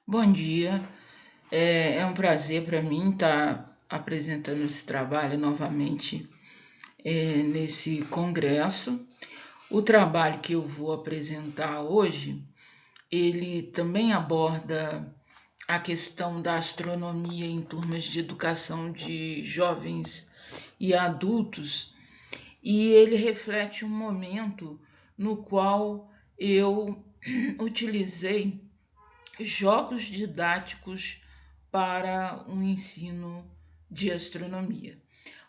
Bom dia, é um prazer para mim estar apresentando esse trabalho novamente nesse congresso. O trabalho que eu vou apresentar hoje, ele também aborda a questão da astronomia em turmas de educação de jovens e adultos, e ele reflete um momento no qual eu utilizei jogos didáticos para um ensino de astronomia.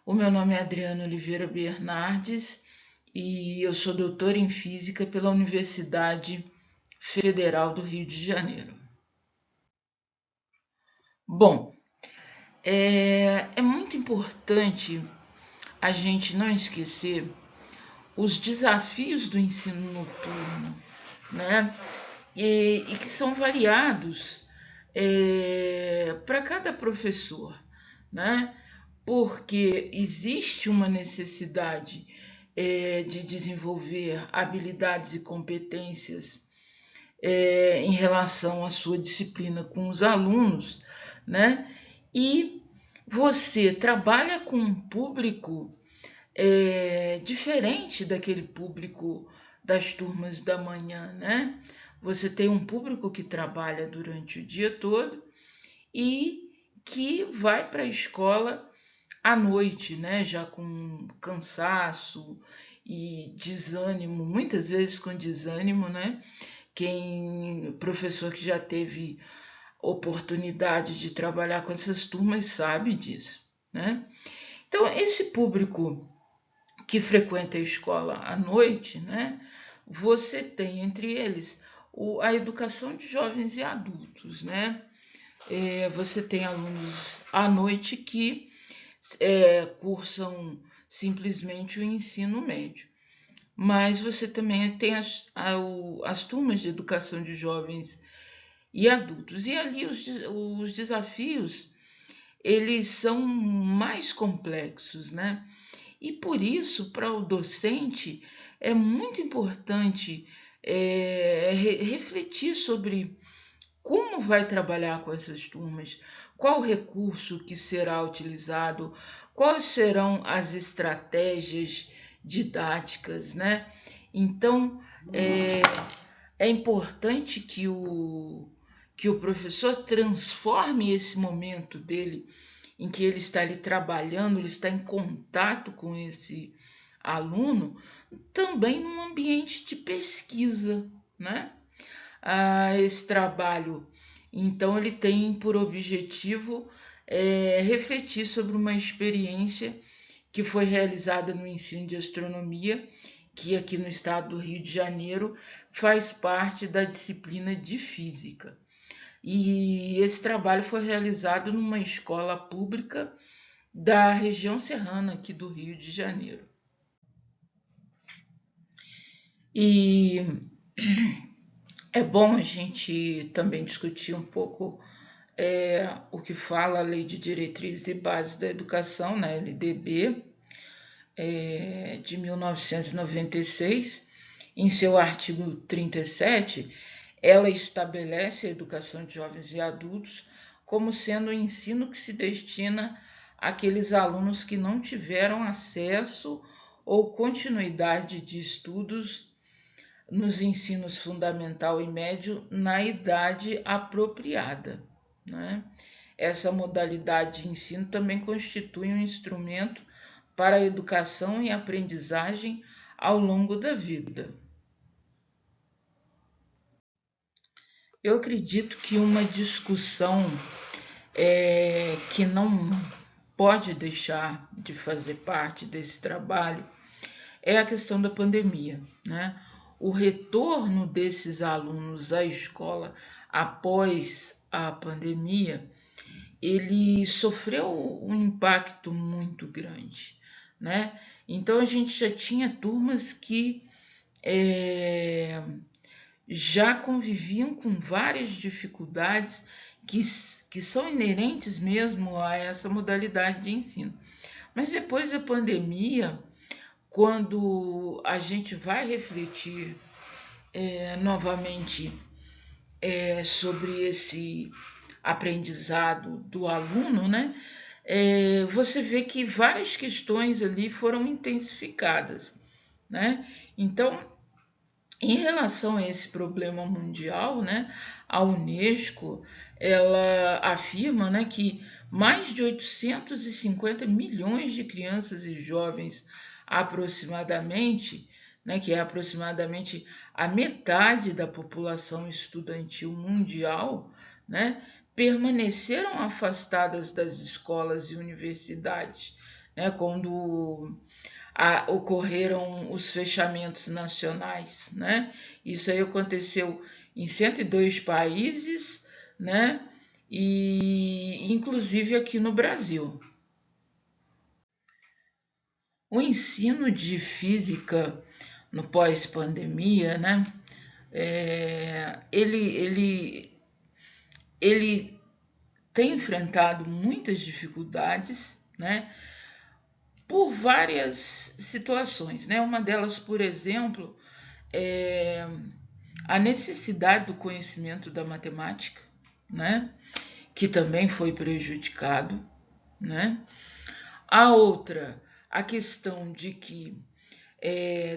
O meu nome é Adriana Oliveira Bernardes e eu sou doutora em Física pela Universidade Federal do Rio de Janeiro. Bom, é muito importante a gente não esquecer os desafios do ensino noturno, né? E que são variados para cada professor, né? Porque existe uma necessidade de desenvolver habilidades e competências em relação à sua disciplina com os alunos, né? E você trabalha com um público diferente daquele público das turmas da manhã, né? Você tem um público que trabalha durante o dia todo e que vai para a escola à noite, né? Já com cansaço e desânimo, muitas vezes com desânimo, né? Professor que já teve oportunidade de trabalhar com essas turmas sabe disso, né? Então, esse público que frequenta a escola à noite, né? Você tem entre eles a educação de jovens e adultos, né? Você tem alunos à noite que cursam simplesmente o ensino médio, mas você também tem as turmas de educação de jovens e adultos, e ali os desafios eles são mais complexos, né? E por isso, para o docente, é muito importante refletir sobre como vai trabalhar com essas turmas, qual recurso que será utilizado, quais serão as estratégias didáticas, né? Então, é, é importante que o professor transforme esse momento dele em que ele está ali trabalhando, ele está em contato com esse aluno, também num ambiente de pesquisa, né? Esse trabalho, então, ele tem por objetivo refletir sobre uma experiência que foi realizada no ensino de astronomia, que aqui no estado do Rio de Janeiro faz parte da disciplina de física. E esse trabalho foi realizado numa escola pública da região serrana aqui do Rio de Janeiro. E é bom a gente também discutir um pouco o que fala a Lei de Diretrizes e Bases da Educação, né, LDB, de 1996. Em seu artigo 37, ela estabelece a educação de jovens e adultos como sendo o ensino que se destina àqueles alunos que não tiveram acesso ou continuidade de estudos nos ensinos fundamental e médio na idade apropriada, né? Essa modalidade de ensino também constitui um instrumento para a educação e aprendizagem ao longo da vida. Eu acredito que uma discussão que não pode deixar de fazer parte desse trabalho é a questão da pandemia, né? O retorno desses alunos à escola após a pandemia, ele sofreu um impacto muito grande, né? Então a gente já tinha turmas que já conviviam com várias dificuldades que são inerentes mesmo a essa modalidade de ensino. Mas depois da pandemia, quando a gente vai refletir novamente sobre esse aprendizado do aluno, né? Você vê que várias questões ali foram intensificadas, né? Então, em relação a esse problema mundial, né, a Unesco ela afirma, né, que mais de 850 milhões de crianças e jovens, aproximadamente, né, que é aproximadamente a metade da população estudantil mundial, né, permaneceram afastadas das escolas e universidades, né, quando ocorreram os fechamentos nacionais, né? Isso aí aconteceu em 102 países, né? E inclusive aqui no Brasil. O ensino de física no pós-pandemia, né? Ele tem enfrentado muitas dificuldades, né? Por várias situações, né? Uma delas, por exemplo, é a necessidade do conhecimento da matemática, né? Que também foi prejudicado, né? A outra, a questão de que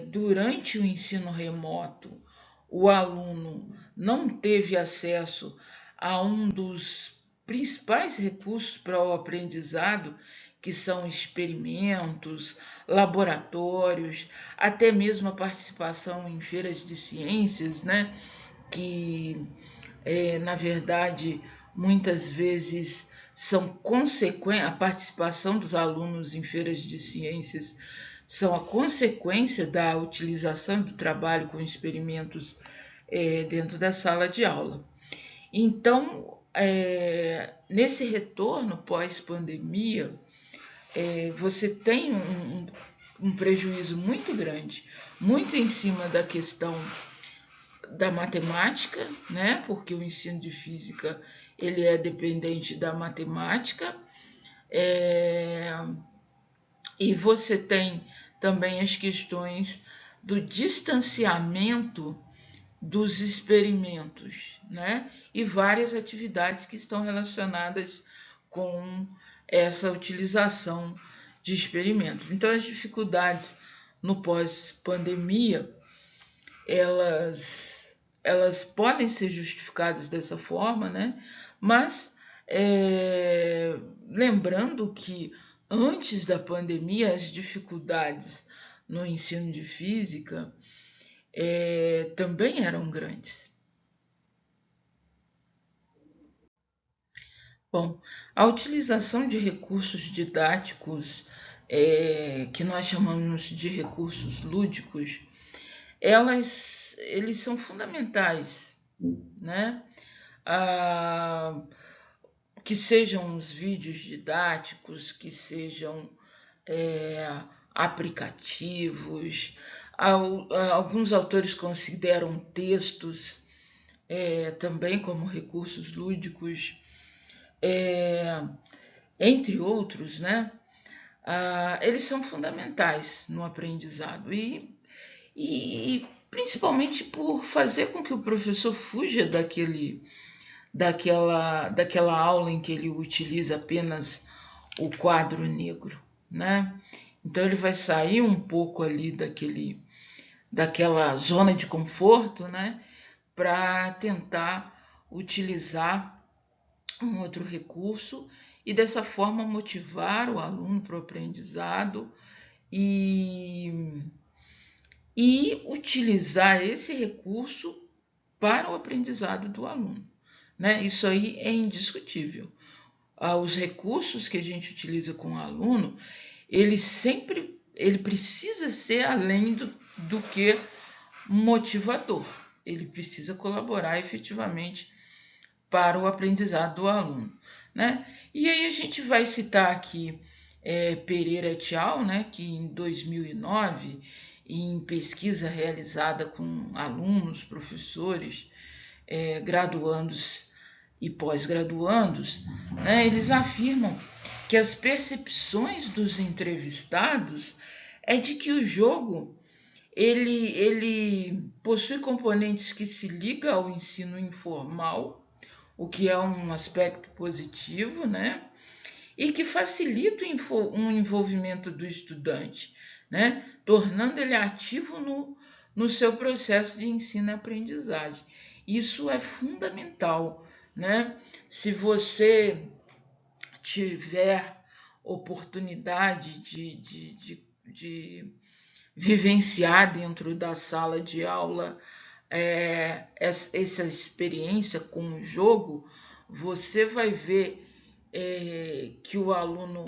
durante o ensino remoto o aluno não teve acesso a um dos principais recursos para o aprendizado, que são experimentos, laboratórios, até mesmo a participação em feiras de ciências, né? Que, na verdade, muitas vezes são consequência, a participação dos alunos em feiras de ciências são a consequência da utilização do trabalho com experimentos dentro da sala de aula. Então, nesse retorno pós-pandemia, você tem um prejuízo muito grande, muito em cima da questão da matemática, né? Porque o ensino de física ele é dependente da matemática, e você tem também as questões do distanciamento dos experimentos, né? E várias atividades que estão relacionadas com essa utilização de experimentos. Então, as dificuldades no pós-pandemia, elas podem ser justificadas dessa forma, né? Mas lembrando que antes da pandemia as dificuldades no ensino de física também eram grandes. Bom, a utilização de recursos didáticos, que nós chamamos de recursos lúdicos, eles são fundamentais, né? Ah, que sejam os vídeos didáticos, que sejam aplicativos. Alguns autores consideram textos também como recursos lúdicos, entre outros, né? Eles são fundamentais no aprendizado e principalmente por fazer com que o professor fuja daquela aula em que ele utiliza apenas o quadro negro, né? Então ele vai sair um pouco ali daquela zona de conforto, né? Para tentar utilizar um outro recurso e dessa forma motivar o aluno para o aprendizado e, e utilizar esse recurso para o aprendizado do aluno, né? Isso aí é indiscutível. Os recursos que a gente utiliza com o aluno, ele precisa ser além do que motivador. Ele precisa colaborar efetivamente para o aprendizado do aluno, né? E aí a gente vai citar aqui Pereira et al., né, que em 2009, em pesquisa realizada com alunos, professores, graduandos e pós-graduandos, né, eles afirmam que as percepções dos entrevistados é de que o jogo Ele possui componentes que se ligam ao ensino informal, o que é um aspecto positivo, né? E que facilita um envolvimento do estudante, né? Tornando ele ativo no seu processo de ensino e aprendizagem. Isso é fundamental, né? Se você tiver oportunidade de vivenciar dentro da sala de aula essa experiência com o jogo, você vai ver que o aluno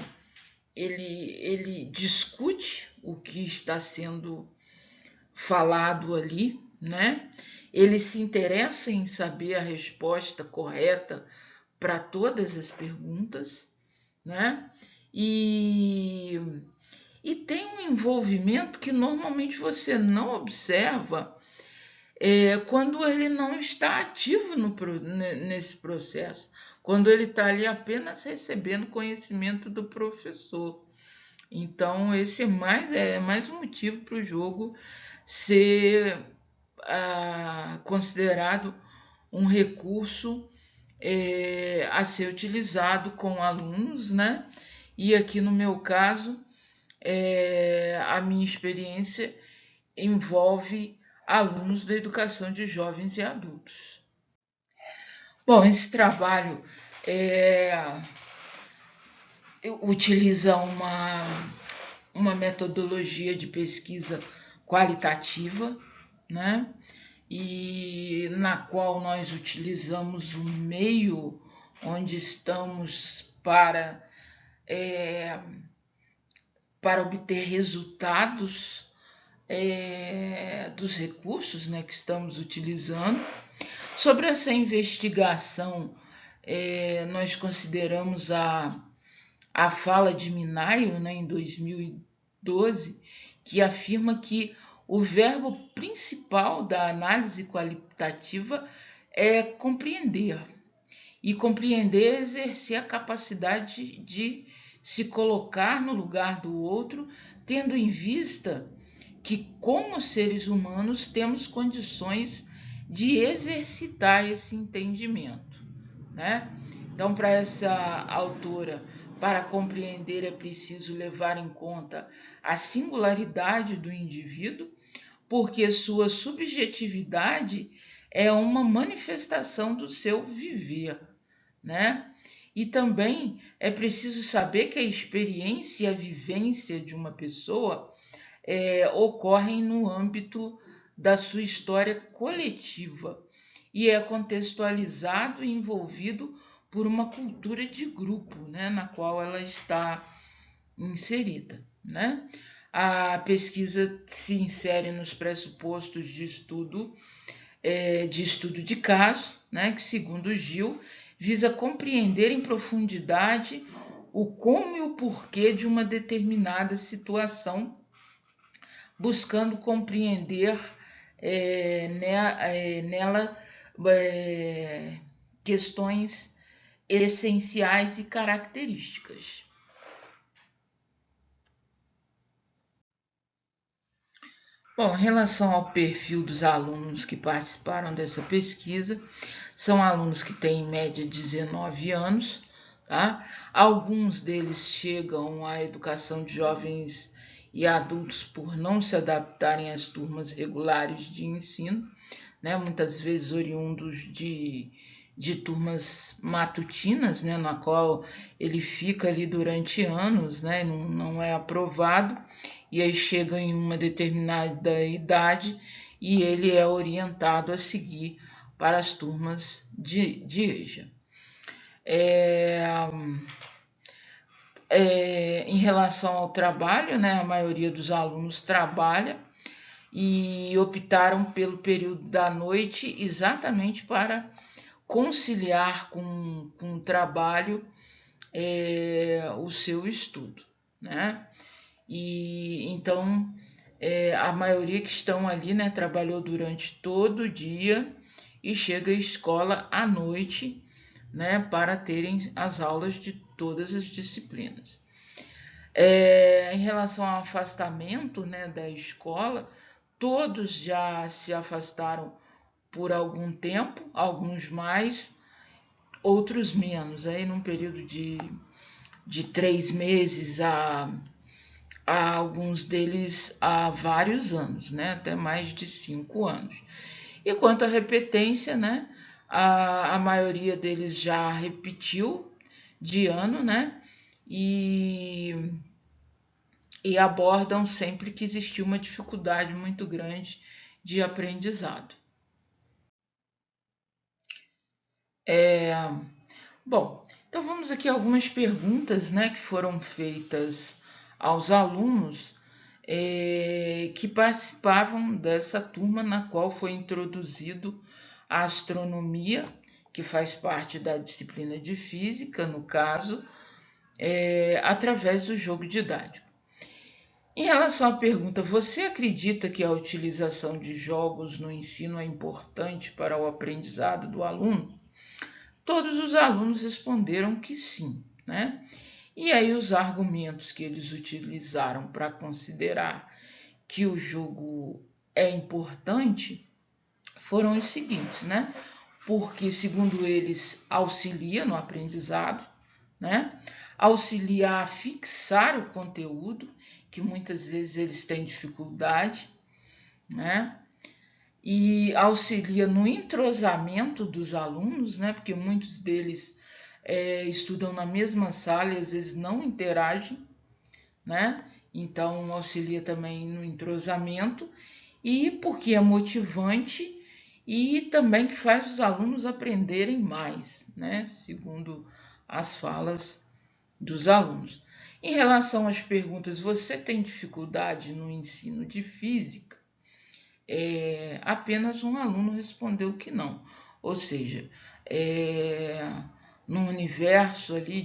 ele discute o que está sendo falado ali, né? Ele se interessa em saber a resposta correta para todas as perguntas, né? E, e tem um envolvimento que normalmente você não observa quando ele não está ativo nesse processo, quando ele está ali apenas recebendo conhecimento do professor. Então, esse é mais um motivo para o jogo ser considerado um recurso a ser utilizado com alunos, né? E aqui no meu caso, a minha experiência envolve alunos da educação de jovens e adultos. Bom, esse trabalho utiliza uma metodologia de pesquisa qualitativa, né? E na qual nós utilizamos o meio onde estamos para obter resultados dos recursos, né, que estamos utilizando. Sobre essa investigação, nós consideramos a fala de Minayo, né, em 2012, que afirma que o verbo principal da análise qualitativa é compreender. E compreender é exercer a capacidade de se colocar no lugar do outro, tendo em vista que, como seres humanos, temos condições de exercitar esse entendimento, né? Então, para essa autora, para compreender é preciso levar em conta a singularidade do indivíduo, porque sua subjetividade é uma manifestação do seu viver, né? E também é preciso saber que a experiência e a vivência de uma pessoa ocorrem no âmbito da sua história coletiva e é contextualizado e envolvido por uma cultura de grupo, né, na qual ela está inserida, né? A pesquisa se insere nos pressupostos de estudo de caso, né, que, segundo Gil, visa compreender em profundidade o como e o porquê de uma determinada situação, buscando compreender nela questões essenciais e características. Bom, em relação ao perfil dos alunos que participaram dessa pesquisa, são alunos que têm em média 19 anos, tá? Alguns deles chegam à educação de jovens e adultos por não se adaptarem às turmas regulares de ensino, né? Muitas vezes oriundos de turmas matutinas, né? Na qual ele fica ali durante anos, né? Não é aprovado, e aí chega em uma determinada idade e ele é orientado a seguir para as turmas de EJA. Em relação ao trabalho, né, a maioria dos alunos trabalha e optaram pelo período da noite exatamente para conciliar com o trabalho o seu estudo, né? E então a maioria que estão ali, né, trabalhou durante todo o dia e chega à escola à noite, né, para terem as aulas de todas as disciplinas. Em relação ao afastamento, né, da escola, todos já se afastaram por algum tempo, alguns mais, outros menos, aí num período de 3 meses a alguns deles há vários anos, né? Até mais de 5 anos. E quanto à repetência, né? A maioria deles já repetiu de ano, né? E, e abordam sempre que existiu uma dificuldade muito grande de aprendizado. É, bom, então vamos aqui a algumas perguntas, né, que foram feitas aos alunos que participavam dessa turma na qual foi introduzido a astronomia, que faz parte da disciplina de física, no caso, através do jogo didático. Em relação à pergunta, você acredita que a utilização de jogos no ensino é importante para o aprendizado do aluno? Todos os alunos responderam que sim, né? E aí os argumentos que eles utilizaram para considerar que o jogo é importante foram os seguintes, né? Porque, segundo eles, auxilia no aprendizado, né? Auxilia a fixar o conteúdo, que muitas vezes eles têm dificuldade, né? E auxilia no entrosamento dos alunos, né? Porque muitos deles estudam na mesma sala e às vezes não interagem, né? Então auxilia também no entrosamento e porque é motivante e também que faz os alunos aprenderem mais, né? Segundo as falas dos alunos. Em relação às perguntas, você tem dificuldade no ensino de física? Apenas um aluno respondeu que não. Ou seja, num universo ali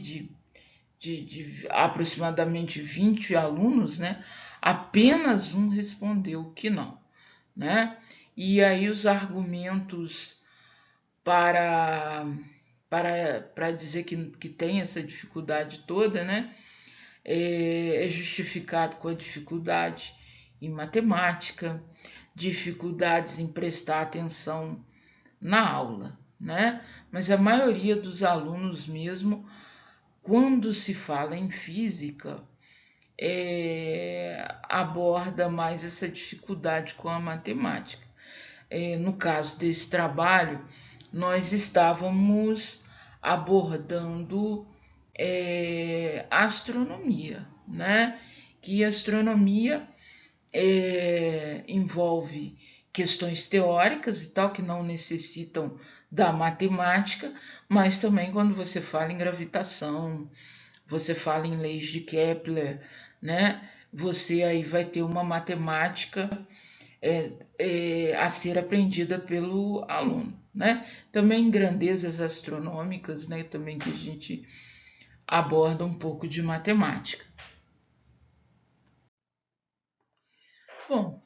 de aproximadamente 20 alunos, né, apenas um respondeu que não, né? E aí os argumentos para, para dizer que tem essa dificuldade toda, né, é justificado com a dificuldade em matemática, dificuldades em prestar atenção na aula, né? Mas a maioria dos alunos mesmo, quando se fala em física, aborda mais essa dificuldade com a matemática. No caso desse trabalho, nós estávamos abordando astronomia, né? Que astronomia envolve questões teóricas e tal, que não necessitam da matemática, mas também quando você fala em gravitação, você fala em leis de Kepler, né? Você aí vai ter uma matemática a ser aprendida pelo aluno, né? Também grandezas astronômicas, né? Também que a gente aborda um pouco de matemática. Bom,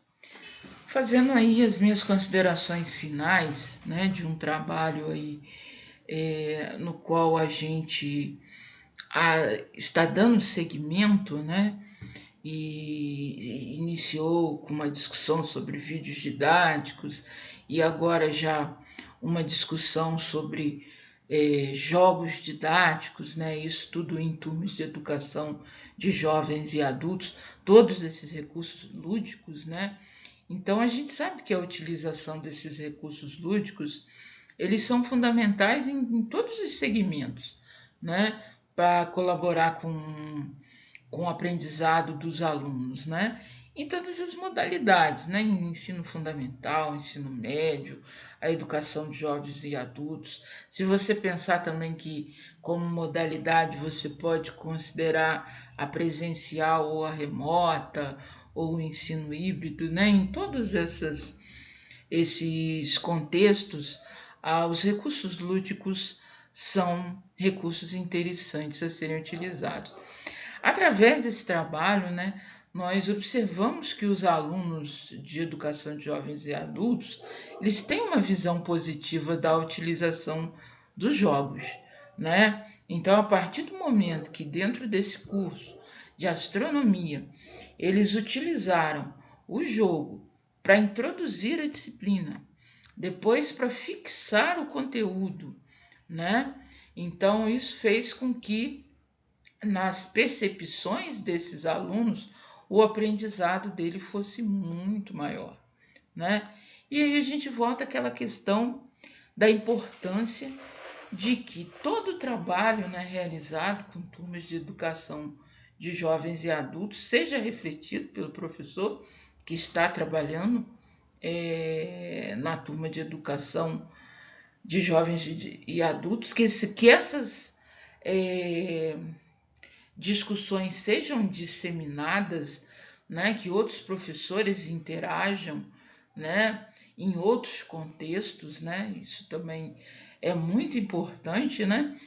fazendo aí as minhas considerações finais, né, de um trabalho aí no qual a gente está dando seguimento, né, e iniciou com uma discussão sobre vídeos didáticos e agora já uma discussão sobre jogos didáticos, né? Isso tudo em turmas de educação de jovens e adultos, todos esses recursos lúdicos, né? Então a gente sabe que a utilização desses recursos lúdicos, eles são fundamentais em todos os segmentos, né? Para colaborar com o aprendizado dos alunos, né? Em todas as modalidades, né? Em ensino fundamental, ensino médio, a educação de jovens e adultos. Se você pensar também que como modalidade você pode considerar a presencial ou a remota, ou o ensino híbrido, né? Em todos esses contextos, os recursos lúdicos são recursos interessantes a serem utilizados. Através desse trabalho, né, nós observamos que os alunos de educação de jovens e adultos, eles têm uma visão positiva da utilização dos jogos, né? Então, a partir do momento que dentro desse curso de astronomia, eles utilizaram o jogo para introduzir a disciplina, depois para fixar o conteúdo, né? Então, isso fez com que, nas percepções desses alunos, o aprendizado dele fosse muito maior, né? E aí a gente volta àquela questão da importância de que todo o trabalho, né, realizado com turmas de educação de jovens e adultos seja refletido pelo professor que está trabalhando na turma de educação de jovens e adultos, que essas discussões sejam disseminadas, né, que outros professores interajam, né, em outros contextos, né, isso também é muito importante, né,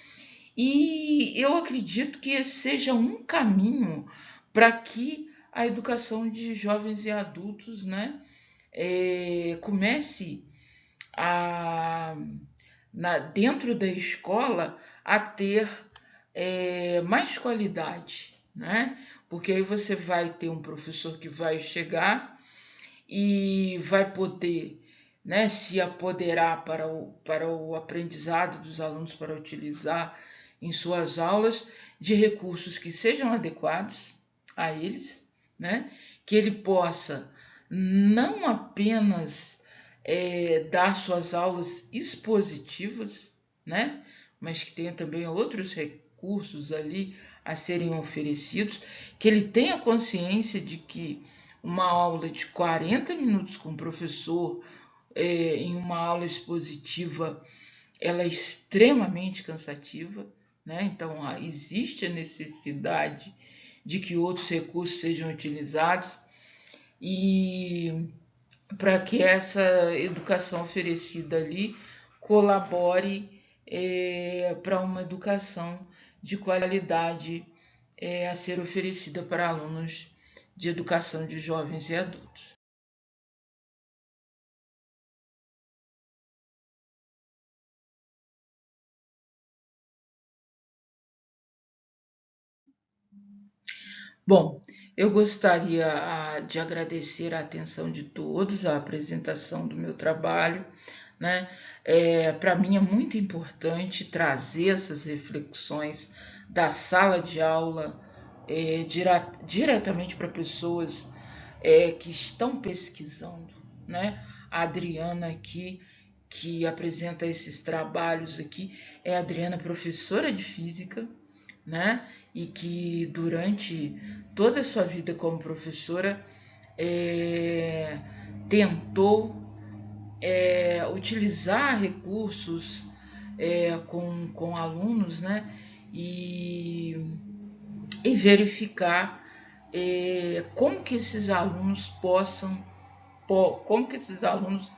e eu acredito que esse seja um caminho para que a educação de jovens e adultos, né, comece a, dentro da escola, a ter mais qualidade, né? Porque aí você vai ter um professor que vai chegar e vai poder, né, se apoderar para o aprendizado dos alunos, para utilizar em suas aulas de recursos que sejam adequados a eles, né? Que ele possa não apenas dar suas aulas expositivas, né? Mas que tenha também outros recursos ali a serem oferecidos, que ele tenha consciência de que uma aula de 40 minutos com o professor em uma aula expositiva, ela é extremamente cansativa, né? Então existe a necessidade de que outros recursos sejam utilizados e para que essa educação oferecida ali colabore para uma educação de qualidade a ser oferecida para alunos de educação de jovens e adultos. Bom, eu gostaria de agradecer a atenção de todos, a apresentação do meu trabalho, né? Para mim é muito importante trazer essas reflexões da sala de aula diretamente para pessoas que estão pesquisando, né? A Adriana aqui, que apresenta esses trabalhos aqui, é a Adriana, professora de física, né? E que durante toda a sua vida como professora é, tentou utilizar recursos com alunos, né? E, e verificar como que esses alunos como que esses alunos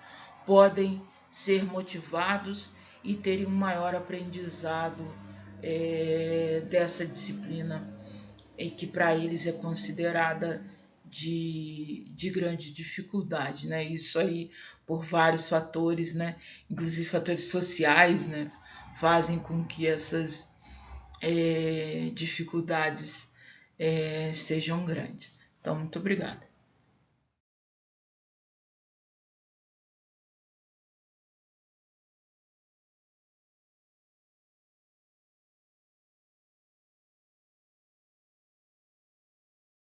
podem ser motivados e terem um maior aprendizado dessa disciplina e que para eles é considerada de grande dificuldade, né? Isso aí por vários fatores, né? Inclusive fatores sociais, né? Fazem com que essas dificuldades sejam grandes. Então, muito obrigada.